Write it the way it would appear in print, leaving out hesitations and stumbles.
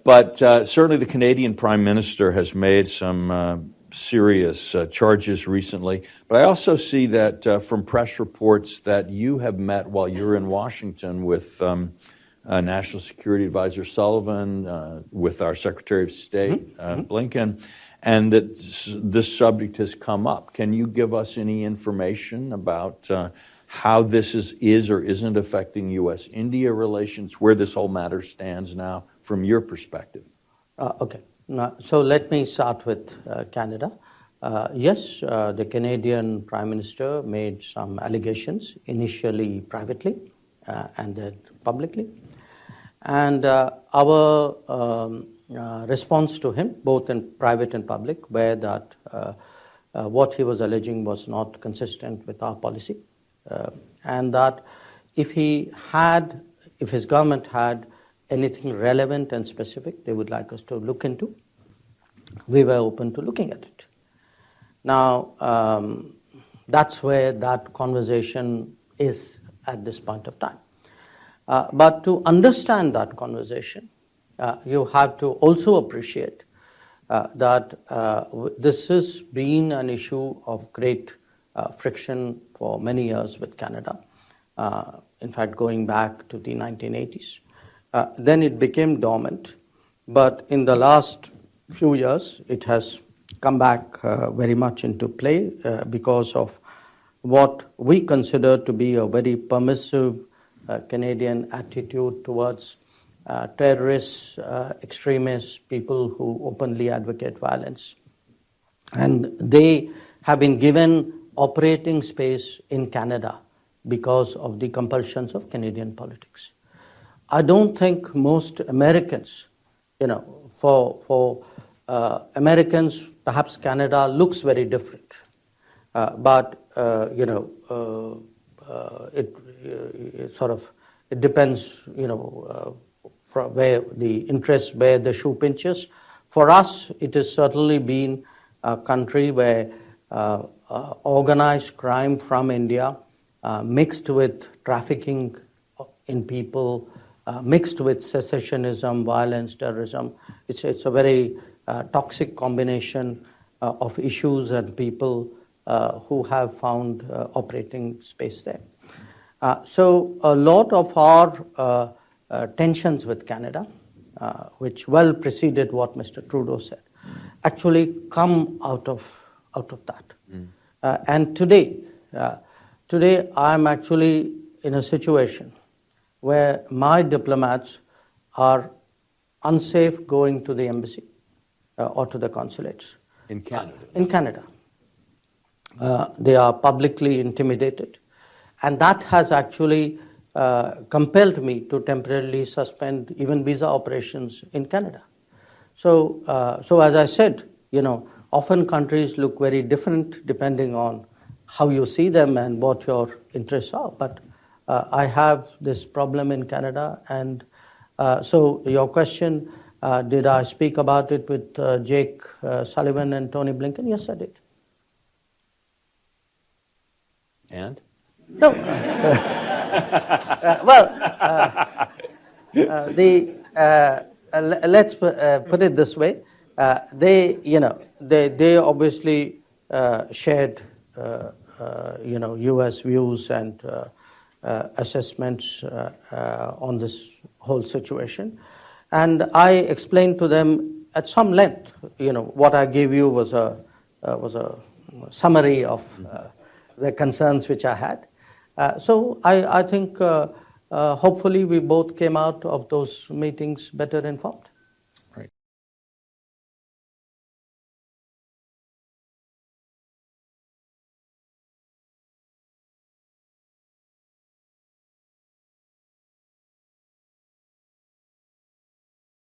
But certainly the Canadian Prime Minister has made some serious charges recently. But I also see that from press reports that you have met while you're in Washington with National Security Advisor Sullivan, with our Secretary of State, Blinken, and that this subject has come up. Can you give us any information about how this is or isn't affecting U.S.-India relations, where this whole matter stands now from your perspective? Okay. So let me start with Canada. Yes, the Canadian Prime Minister made some allegations, initially privately and then publicly. And our response to him, both in private and public, were that what he was alleging was not consistent with our policy. And that if his government had anything relevant and specific they would like us to look into, we were open to looking at it. Now, that's where that conversation is at this point of time. But to understand that conversation, you have to also appreciate that this has been an issue of great friction for many years with Canada, in fact going back to the 1980s. Then it became dormant, but in the last few years it has come back very much into play because of what we consider to be a very permissive Canadian attitude towards terrorists, extremists, people who openly advocate violence. And they have been given operating space in Canada because of the compulsions of Canadian politics. I don't think most Americans, for Americans, perhaps Canada looks very different. But it depends, from where the interest, where the shoe pinches. For us, it has certainly been a country where organized crime from India, mixed with trafficking in people, mixed with secessionism, violence, terrorism. It's a very toxic combination of issues and people who have found operating space there. So a lot of our tensions with Canada, which well preceded what Mr. Trudeau said, actually come out of that. And today I'm actually in a situation where my diplomats are unsafe going to the embassy or to the consulates. In Canada? In Canada. They are publicly intimidated. And that has actually compelled me to temporarily suspend even visa operations in Canada. So as I said, often countries look very different depending on how you see them and what your interests are. But I have this problem in Canada. And so your question, did I speak about it with Jake Sullivan and Tony Blinken? Yes, I did. And? No. Let's put it this way. They obviously shared, U.S. views and assessments on this whole situation, and I explained to them at some length. What I gave you was a summary of the concerns which I had. So I think hopefully we both came out of those meetings better informed.